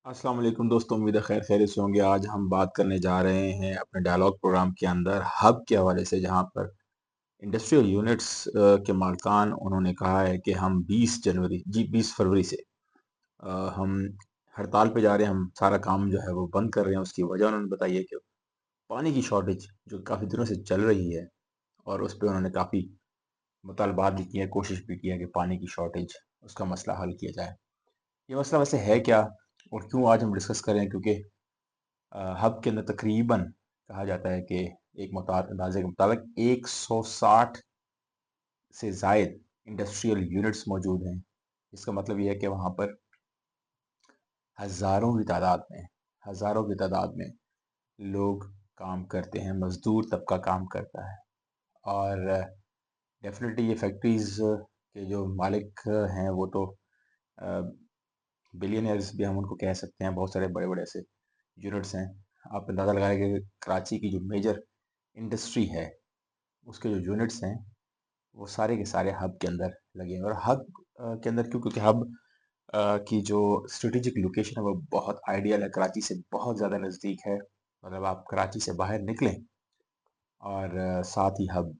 السلام علیکم دوستوں، امید ہے خیر خیریت سے ہوں گے۔ آج ہم بات کرنے جا رہے ہیں اپنے ڈائلاگ پروگرام کے اندر ہب کے حوالے سے، جہاں پر انڈسٹریل یونٹس کے مالکان انہوں نے کہا ہے کہ ہم 20 فروری سے ہم ہڑتال پہ جا رہے ہیں، ہم سارا کام جو ہے وہ بند کر رہے ہیں۔ اس کی وجہ انہوں نے بتائی ہے کہ پانی کی شارٹیج جو کافی دنوں سے چل رہی ہے، اور اس پہ انہوں نے کافی مطالبات بھی کیے ہیں، کوشش بھی کی ہے کہ پانی کی شارٹیج اس کا مسئلہ حل کیا جائے۔ یہ مسئلہ ویسے ہے کیا اور کیوں آج ہم ڈسکس کریں؟ کیونکہ ہب کے اندر تقریباً کہا جاتا ہے کہ ایک اندازے کے مطابق 160 سے زائد انڈسٹریل یونٹس موجود ہیں۔ اس کا مطلب یہ ہے کہ وہاں پر ہزاروں کی تعداد میں لوگ کام کرتے ہیں، مزدور طبقہ کام کرتا ہے۔ اور ڈیفینیٹلی یہ فیکٹریز کے جو مالک ہیں وہ تو بلینئرز بھی ہم ان کو کہہ سکتے ہیں۔ بہت سارے بڑے بڑے ایسے یونٹس ہیں۔ آپ اندازہ لگائیں کہ کراچی کی جو میجر انڈسٹری ہے، اس کے جو یونٹس ہیں وہ سارے کے سارے ہب کے اندر لگے ہیں۔ اور ہب کے اندر کیونکہ ہب کی جو اسٹریٹجک لوکیشن ہے وہ بہت آئیڈیل ہے، کراچی سے بہت زیادہ نزدیک ہے۔ مطلب آپ کراچی سے باہر نکلیں اور ساتھ ہی ہب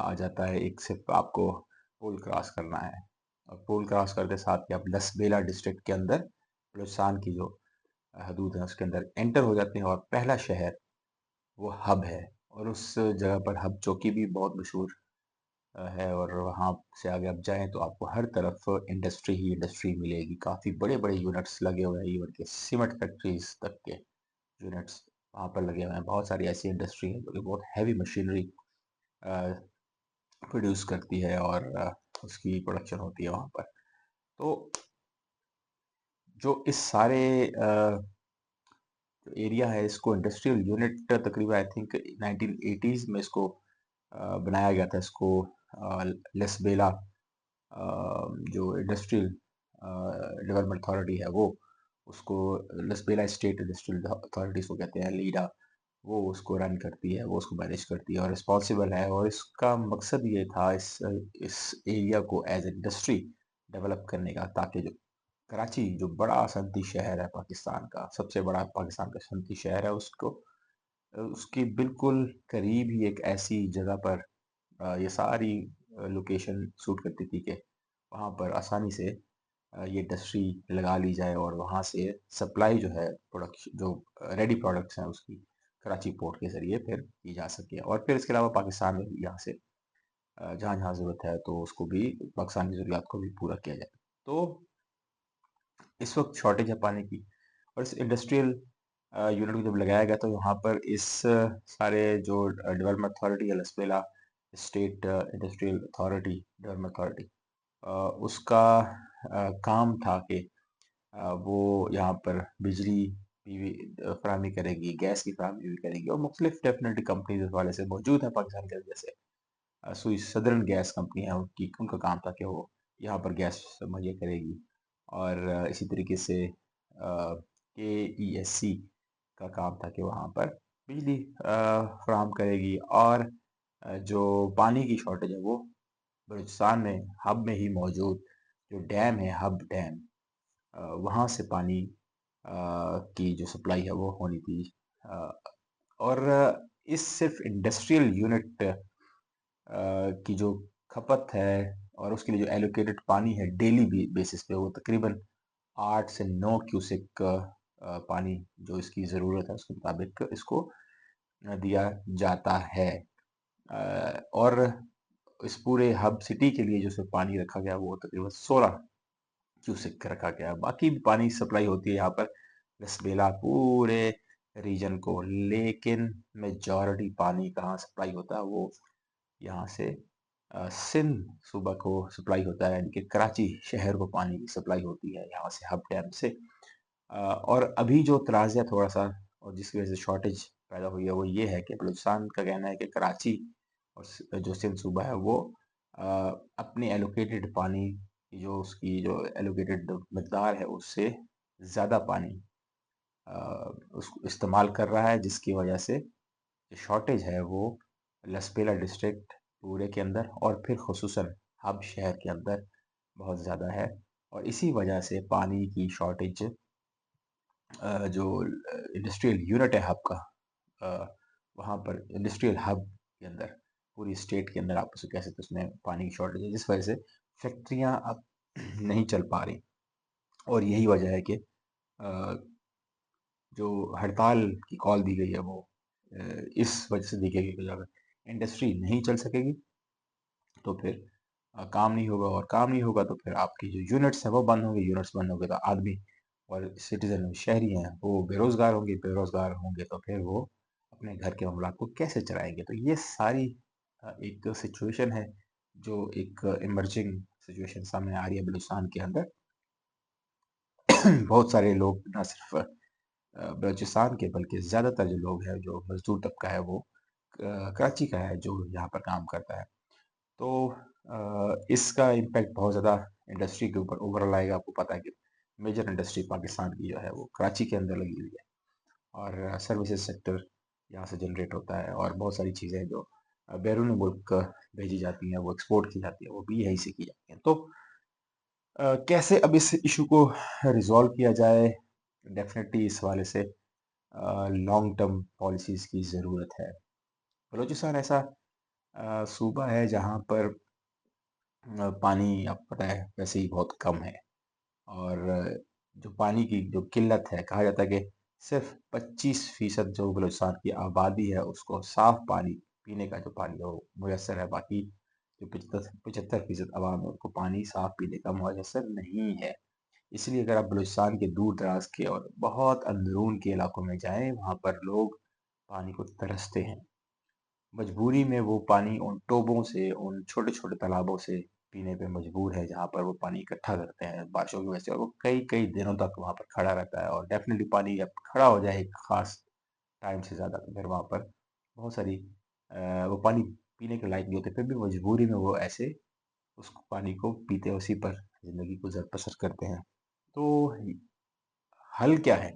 آ جاتا ہے، ایک صرف آپ کو پول کراس کرنا ہے، اور پول کراس کرتے ساتھ ہی آپ لسبیلا ڈسٹرکٹ کے اندر بلوچستان کی جو حدود ہیں اس کے اندر انٹر ہو جاتے ہیں، اور پہلا شہر وہ ہب ہے۔ اور اس جگہ پر ہب چوکی بھی بہت مشہور ہے، اور وہاں سے آگے آپ جائیں تو آپ کو ہر طرف انڈسٹری ہی انڈسٹری ملے گی۔ کافی بڑے بڑے یونٹس لگے ہوئے ہیں، ایون کہ سیمنٹ فیکٹریز تک کے یونٹس وہاں پر لگے ہوئے ہیں۔ بہت ساری ایسی انڈسٹری ہیں جو کہ بہت ہیوی مشینری پروڈیوس کرتی ہے، اور اس کی پروڈکشن ہوتی ہے وہاں پر۔ تو جو اس سارے جو ایریا ہے، اس کو انڈسٹریل یونٹ تقریباً آئی تھنک 1980s میں اس کو بنایا گیا تھا۔ اس کو لسبیلا جو انڈسٹریل ڈیولپمنٹ اتھارٹی ہے وہ اس کو لسبیلا اسٹیٹ انڈسٹریل اتھارٹی اس کو کہتے ہیں، لیڈا، وہ اس کو رن کرتی ہے، وہ اس کو مینیج کرتی ہے اور رسپانسیبل ہے۔ اور اس کا مقصد یہ تھا اس ایریا کو ایز انڈسٹری ڈیولپ کرنے کا، تاکہ جو کراچی جو بڑا صنعتی شہر ہے پاکستان کا، سب سے بڑا پاکستان کا صنعتی شہر ہے، اس کو اس کی بالکل قریب ہی ایک ایسی جگہ پر یہ ساری لوکیشن سوٹ کرتی تھی کہ وہاں پر آسانی سے یہ انڈسٹری لگا لی جائے، اور وہاں سے سپلائی جو ہے پروڈکشن جو ریڈی پروڈکٹس ہیں اس کی کراچی پورٹ کے ذریعے پھر کی جا سکے، اور پھر اس کے علاوہ پاکستان میں بھی یہاں سے جہاں جہاں ضرورت ہے تو اس کو بھی پاکستان کی ضروریات کو بھی پورا کیا جائے۔ تو اس وقت شارٹیج ہے پانی کی، اور اس انڈسٹریل یونٹ کو جب لگایا گیا تو وہاں پر اس سارے جو ڈیولپمنٹ اتھارٹی ہے، Lasbela state industrial authority development authority, اس کا کام تھا کہ وہ یہاں پر بجلی بھی فراہمی کرے گی، گیس کی فراہمی بھی کرے گی، اور مختلف ڈیفینیٹلی کمپنیز اس والے سے موجود ہیں پاکستان کے، جیسے سوئی سدرن گیس کمپنی ہے، ان کا کام تھا کہ وہ یہاں پر گیس مہیا کرے گی، اور اسی طریقے سے کے ای ایس سی کا کام تھا کہ وہاں پر بجلی فراہم کرے گی، اور جو پانی کی شارٹیج ہے وہ بلوچستان میں ہب میں ہی موجود جو ڈیم ہے، ہب ڈیم، وہاں سے پانی کی جو سپلائی ہے وہ ہونی تھی۔ اور اس صرف انڈسٹریل یونٹ کی جو کھپت ہے اور اس کے لیے جو ایلوکیٹڈ پانی ہے ڈیلی بیسس پہ، وہ تقریباً 8 سے 9 کیوسک پانی جو اس کی ضرورت ہے اس کے مطابق اس کو دیا جاتا ہے۔ اور اس پورے ہب سٹی کے لیے جو صرف پانی رکھا گیا وہ تقریباً 16 کیوسک رکھا گیا۔ باقی بھی پانی سپلائی ہوتی ہے یہاں پر لسبیلا پورے ریجن کو، لیکن میجورٹی پانی کہاں سپلائی ہوتا ہے وہ یہاں سے سندھ صوبہ کو سپلائی ہوتا ہے، یعنی کہ کراچی شہر کو پانی کی سپلائی ہوتی ہے یہاں سے ہب ڈیم سے۔ اور ابھی جو تنازع تھوڑا سا اور جس کی وجہ سے شارٹیج پیدا ہوئی ہے وہ یہ ہے کہ بلوچستان کا کہنا ہے کہ کراچی اور جو سندھ صوبہ ہے وہ اپنی ایلوکیٹڈ پانی کی جو اس کی جو ایلوکیٹڈ مقدار ہے اس سے زیادہ پانی اس کو استعمال کر رہا ہے، جس کی وجہ سے شارٹیج ہے وہ لسبیلا ڈسٹرکٹ پورے کے اندر اور پھر خصوصاً ہب شہر کے اندر بہت زیادہ ہے، اور اسی وجہ سے پانی کی شارٹیج जो इंडस्ट्रियल यूनिट है हब का, वहाँ पर इंडस्ट्रियल हब के अंदर पूरी स्टेट के अंदर आप उसे कह सकते हैं, उसमें पानी की शॉर्टेज है, जिस वजह से फैक्ट्रियाँ अब नहीं चल पा रही। और यही वजह है कि अ, जो हड़ताल की कॉल दी गई है वो अ, इस वजह से दी गई है कि अगर इंडस्ट्री नहीं चल सकेगी तो फिर काम नहीं होगा, और काम नहीं होगा तो फिर आपकी जो यूनिट्स हैं वो बंद होंगे, यूनिट्स बंद होंगे तो आदमी और सिटीजन शहरी हैं वो बेरोजगार होंगे, बेरोजगार होंगे तो फिर वो अपने घर के मामलात को कैसे चलाएंगे। तो ये सारी एक सिचुएशन है जो एक इमर्जिंग सिचुएशन सामने आ रही है बलूचिस्तान के अंदर। बहुत सारे लोग ना सिर्फ बलूचिस्तान के बल्कि ज़्यादातर जो लोग हैं, जो मजदूर तबका है वो कराची का है जो यहाँ पर काम करता है। तो इसका इम्पैक्ट बहुत ज़्यादा इंडस्ट्री के ऊपर ओवरऑल आएगा। आपको पता है कि मेजर इंडस्ट्री पाकिस्तान की जो है वो कराची के अंदर लगी हुई है, और सर्विसेज सेक्टर यहाँ से जनरेट होता है, और बहुत सारी चीज़ें हैं जो बैरून मुल्क भेजी जाती हैं, वो एक्सपोर्ट की जाती है, वो भी यहीं से की जाती हैं। तो कैसे अब इस इशू को रिजॉल्व किया जाए, डेफिनेटली इस हवाले से लॉन्ग टर्म पॉलिसीज़ की ज़रूरत है। बलूचिस्तान ऐसा सूबा है जहाँ पर पानी आपको पता है वैसे ही बहुत कम है, और जो पानी की जो किल्लत है, कहा जाता है कि सिर्फ 25% जो बलूचिस्तान की आबादी है उसको साफ पानी, पीने का जो पानी है वो मुयसर है। बाकी जो 75% आवाम है उनको पानी साफ पीने का मुयसर नहीं है। इसलिए अगर आप बलूचिस्तान के दूर दराज के और बहुत अंदरून के इलाकों में जाएं, वहाँ पर लोग पानी को तरसते हैं। मजबूरी में वो पानी उन टोबों से, उन छोटे-छोटे तालाबों से पीने पे मजबूर है, जहाँ पर वो पानी इकट्ठा करते हैं बारिशों की वजह से, और वो कई-कई दिनों तक वहाँ पर खड़ा रहता है। और डेफ़िनेटली पानी जब खड़ा हो जाए एक ख़ास टाइम से ज़्यादा, तो फिर वहाँ पर बहुत सारी वो पानी पीने के लायक नहीं होते, फिर भी मजबूरी में वो ऐसे उस पानी को पीते हैं, उसी पर ज़िंदगी गुज़र बसर करते हैं। तो हल क्या है?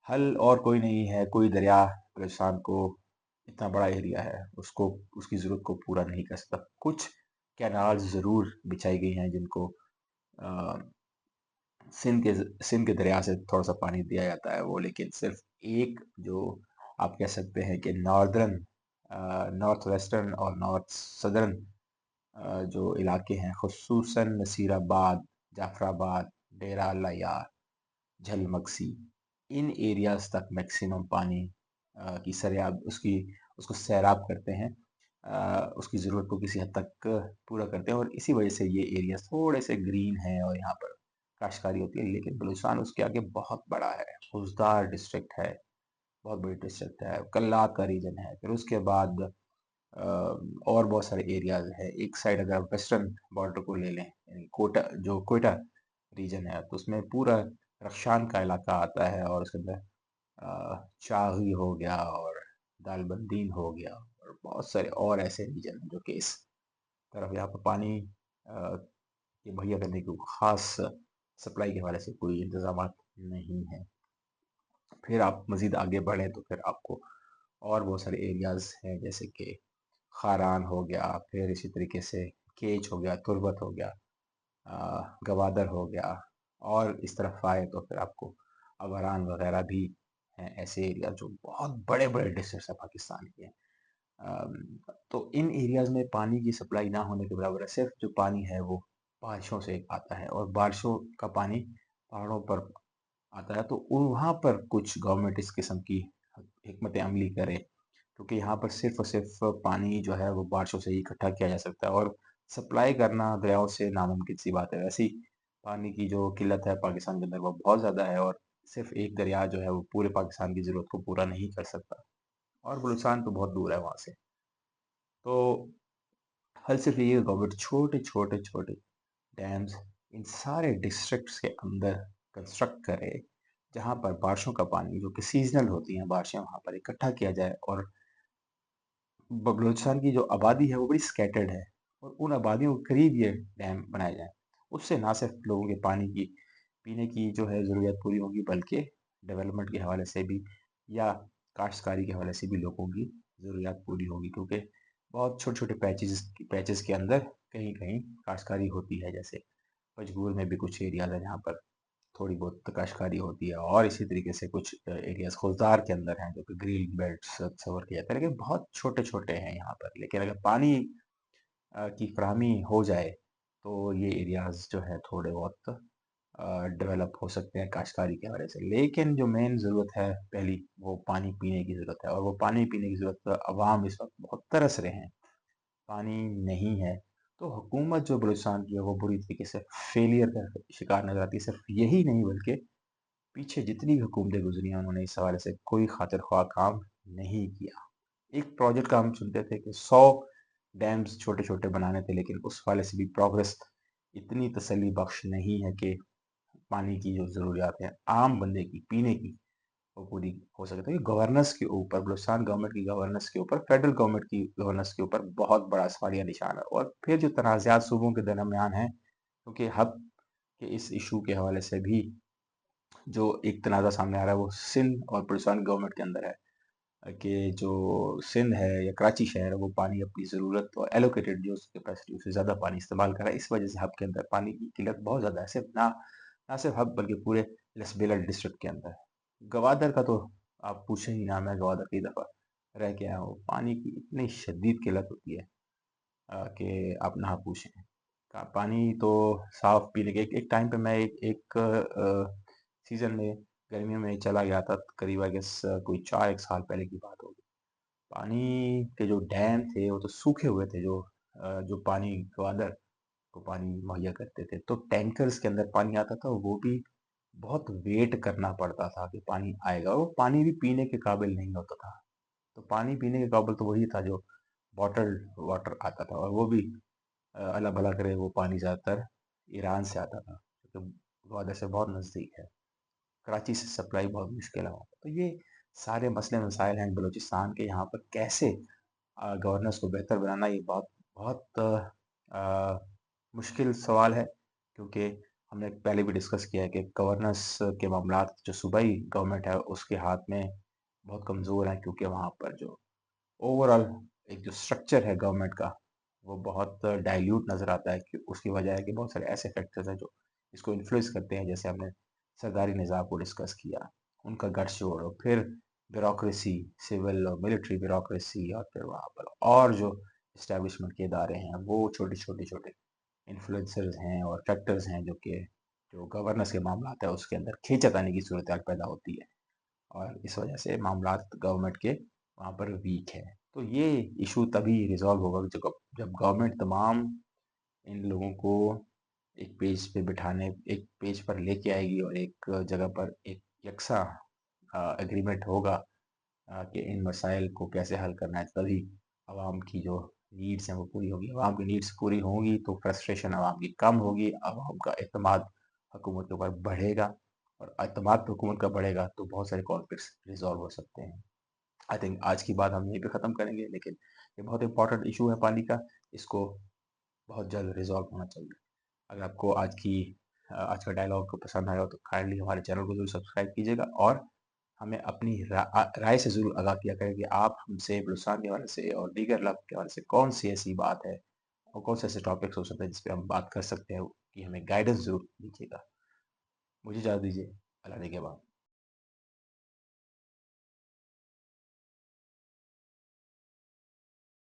हल और कोई नहीं है, कोई दरिया बलूचिस्तान को, इतना बड़ा एरिया है, उसको उसकी ज़रूरत को पूरा नहीं कर सकता। कुछ कैनाल्स ज़रूर बिछाई गई हैं जिनको अ, सिंध के दरिया से थोड़ा-सा पानी दिया जाता है वो, लेकिन सिर्फ़ एक जो आप कह सकते हैं कि नॉर्थ वेस्टर्न और नॉर्थ सदर्न जो इलाके हैं, ख़ुसूसन नसीराबाद, जाफ़राबाद, डेरा अल यार, झलमक्सी, इन एरियाज़ तक मैक्सिमम पानी की सरेआब उसकी उसको सैराब करते हैं। उसकी ज़रूरत को किसी हद तक पूरा करते हैं, और इसी वजह से ये एरिया थोड़े से ग्रीन हैं और यहाँ पर काश्तकारी होती है। लेकिन बलूचिस्तान उसके आगे बहुत बड़ा है, खुजदार डिस्ट्रिक्ट है, बहुत बड़ी डिस्ट्रिक्ट है, कल्लात का रीजन है। फिर उसके बाद अ, और बहुत सारे एरियाज़ हैं। एक साइड अगर आप वेस्टर्न बॉर्डर को ले लें, यानी क्वेटा रीजन है, तो उसमें पूरा रख्शान का इलाका आता है, और उसके अंदर चागई हो गया और दालबंदीन हो गया, और बहुत सारे और ऐसे रीजन हैं जो कि इस तरफ यहाँ पर पानी ये मुहैया करने की खास सप्लाई के हवाले से कोई इंतजामात नहीं है। फिर आप मज़ीद आगे बढ़ें तो फिर आपको और बहुत सारे एरियाज़ हैं, जैसे कि खारान हो गया, फिर इसी तरीके से केच हो गया, तुर्बत हो गया, गवादर हो गया, और इस तरफ आए तो फिर आपको अवारान वगैरह भी हैं, ऐसे एरिया जो बहुत बड़े-बड़े डिस्ट्रिक्ट्स हैं पाकिस्तान के। अम, तो इन एरियाज़ में पानी की सप्लाई ना होने के बराबर है, सिर्फ जो पानी है वो बारिशों से आता है, और बारिशों का पानी पहाड़ों पर आता है। तो वहाँ पर कुछ गवर्नमेंट इस किस्म की हिकमत अमली करे, क्योंकि यहाँ पर सिर्फ और सिर्फ पानी जो है वो बारिशों से ही इकट्ठा किया जा सकता है, और सप्लाई करना दरियाओं से नामुमकिन सी बात है। वैसे ही पानी की जो किल्लत है पाकिस्तान के अंदर वो बहुत ज़्यादा है, और सिर्फ एक दरिया जो है वो पूरे पाकिस्तान की ज़रूरत को पूरा नहीं कर सकता, और बलूचिस्तान तो बहुत दूर है वहाँ से। तो हल सिर्फ यही है, गवर्नमेंट छोटे-छोटे डैम्स इन सारे डिस्ट्रिक्ट्स के अंदर कंस्ट्रक्ट करे, जहाँ पर बारिशों का पानी जो कि सीज़नल होती हैं बारिशें, वहाँ पर इकट्ठा किया जाए, और बलूचिस्तान की जो आबादी है वो बड़ी स्कैटर्ड है, और उन आबादियों के करीब ये डैम बनाए जाएँ। उससे ना सिर्फ लोगों के पानी की पीने की जो है ज़रूरियात पूरी होगी, बल्कि डेवलपमेंट के हवाले से भी, या काश्तकारी के हवाले से भी लोगों की ज़रूरियात पूरी होगी, क्योंकि बहुत छोटे-छोटे पैचेज़ के अंदर कहीं-कहीं काश्तकारी होती है। जैसे पंजगूर में भी कुछ एरियाज़ हैं जहाँ पर थोड़ी बहुत कاشतकारी होती है और इसी तरीके से कुछ एरियाज़ खुलदार के अंदर हैं जो कि ग्रीन बेल्ट्स तस्वर किया जाता है, लेकिन बहुत छोटे-छोटे हैं यहाँ पर। लेकिन अगर पानी की फ़राहमी हो जाए, तो ये एरियाज़ जो है थोड़े बहुत डेवलप हो सकते हैं काश्तकारी के हवाले से। लेकिन जो मेन ज़रूरत है पहली, वो पानी पीने की ज़रूरत है, और वो पानी पीने की ज़रूरत पर अवाम इस वक़्त बहुत तरस रहे हैं। पानी नहीं है, तो हुकूमत जो बलूचिस्तान की है वो बुरी तरीके से फेलियर का शिकार नज़र आती है। सिर्फ़ यही नहीं, बल्कि पीछे जितनी भी हुकूमतें गुज़री हैं उन्होंने इस हवाले से कोई खातिर ख्वाह काम नहीं किया। एक प्रोजेक्ट का हम सुनते थे कि 100 डैम्स छोटे-छोटे बनाने थे, लेकिन उस वाले से भी प्रोग्रेस इतनी तसल्ली बख्श नहीं है कि पानी की जो ज़रूरियात है आम बंदे की, पीने की, वो पूरी हो सके। तो ये गवर्नेंस के ऊपर, बलूचिस्तान गवर्नमेंट की गवर्नेंस के ऊपर, फेडरल गवर्नमेंट की गवर्नेंस के ऊपर बहुत बड़ा सवालिया निशान है। और फिर जो तनाज़ात सूबों के दरमियान हैं, क्योंकि हब के इस इश्यू के हवाले से भी जो एक तनाज़ा सामने आ रहा है, वो सिंध और बलूचिस्तान गवर्नमेंट के अंदर है। कि जो सिंध है या कराची शहर है, वो पानी अपनी ज़रूरत और एलोकेटेड जो उसकी कैपेसिटी, उससे ज़्यादा पानी इस्तेमाल कर रहा है। इस वजह से हब के अंदर पानी की किल्लत बहुत ज़्यादा है। सिर्फ ना सिर्फ हब, बल्कि पूरे लसबेला डिस्ट्रिक्ट के अंदर। गवादर का तो आप पूछें ही ना, मैं गवादर कई दफ़ा रह के आया हूँ। पानी की इतनी शदीद किल्लत होती है कि आप ना पूछें। का पानी तो साफ़ पीने के एक एक टाइम पे मैं एक एक सीज़न में गर्मियों में चला गया था, करीब आई गेस कोई 4-1 साल पहले की बात होगी। पानी के जो डैम थे वो तो सूखे हुए थे, जो पानी गवादर को पानी मुहैया करते थे। तो टैंकर्स के अंदर पानी आता था, वो भी बहुत वेट करना पड़ता था कि पानी आएगा, और वो पानी भी पीने के काबिल नहीं होता था। तो पानी पीने के काबिल तो वही था जो बॉटल्ड वाटर आता था, और वो भी अल्लाह भला करे वो पानी ज़्यादातर ईरान से आता था, क्योंकि गवादर से बहुत नज़दीक है। कराची से सप्लाई बहुत मुश्किल है वहाँ पे। तो ये सारे मसले मसाइल हैं बलूचिस्तान के। यहाँ पर कैसे गवर्नेंस को बेहतर बनाना, ये बहुत बहुत मुश्किल सवाल है, क्योंकि हमने पहले भी डिस्कस किया है कि गवर्नेंस के मामलात जो सूबाई गवर्नमेंट है उसके हाथ में बहुत कमज़ोर हैं, क्योंकि वहाँ पर जो ओवरऑल एक जो स्ट्रक्चर है गवर्नमेंट का, वो बहुत डाइल्यूट नज़र आता है। कि उसकी वजह है कि बहुत सारे ऐसे फैक्टर्स हैं जो इसको इन्फ्लुएंस करते हैं, जैसे हमने सरदारी निज़ाम को डिस्कस किया, उनका गठजोड़, और फिर ब्यूरोक्रेसी, सिविल और मिलिट्री ब्यूरोक्रेसी, और फिर वहाँ पर और जो एस्टेब्लिशमेंट के इदारे हैं, वो छोटे इन्फ्लुएंसर्स हैं और फैक्टर्स हैं, जो गवर्नेंस के मामलात है उसके अंदर खींचतानी आने की सूरत पैदा होती है, और इस वजह से मामलात गवर्नमेंट के वहाँ पर वीक है। तो ये इशू तभी रिज़ॉल्व होगा जब जब गवर्नमेंट तमाम इन लोगों को एक पेज पर लेके आएगी, और एक जगह पर एक यकसा एग्रीमेंट होगा कि इन मसाइल को कैसे हल करना है। तभी आवाम की जो नीड्स हैं वो पूरी होगी। आवाम की नीड्स पूरी होंगी तो फ्रस्ट्रेशन आवाम की कम होगी, आवाम का एतमाद हुकूमत के ऊपर बढ़ेगा, और एतमाद हुकूमत का बढ़ेगा तो बहुत सारे कॉन्फ्लिक्ट्स रिज़ॉल्व हो सकते हैं। आई थिंक आज की बात हम यहीं पे ख़त्म करेंगे, लेकिन ये बहुत इंपॉर्टेंट इशू है पानी का, इसको बहुत जल्द रिज़ॉल्व होना चाहिए। अगर आपको आज का डायलॉग पसंद आया हो तो काइंडली हमारे चैनल को ज़रूर सब्सक्राइब कीजिएगा, और हमें अपनी राय से ज़रूर आगाह किया करें कि आप हमसे बलूचिस्तान के हवाले से और दीगर इलाक़ों के हवाले से कौन-सी ऐसी बात है, और कौन से ऐसे टॉपिक्स हो सकते हैं जिस पे हम बात कर सकते हैं, कि हमें गाइडेंस ज़रूर दीजिएगा। मुझे इजाज़त दीजिए। अल्लाह ने के बाद।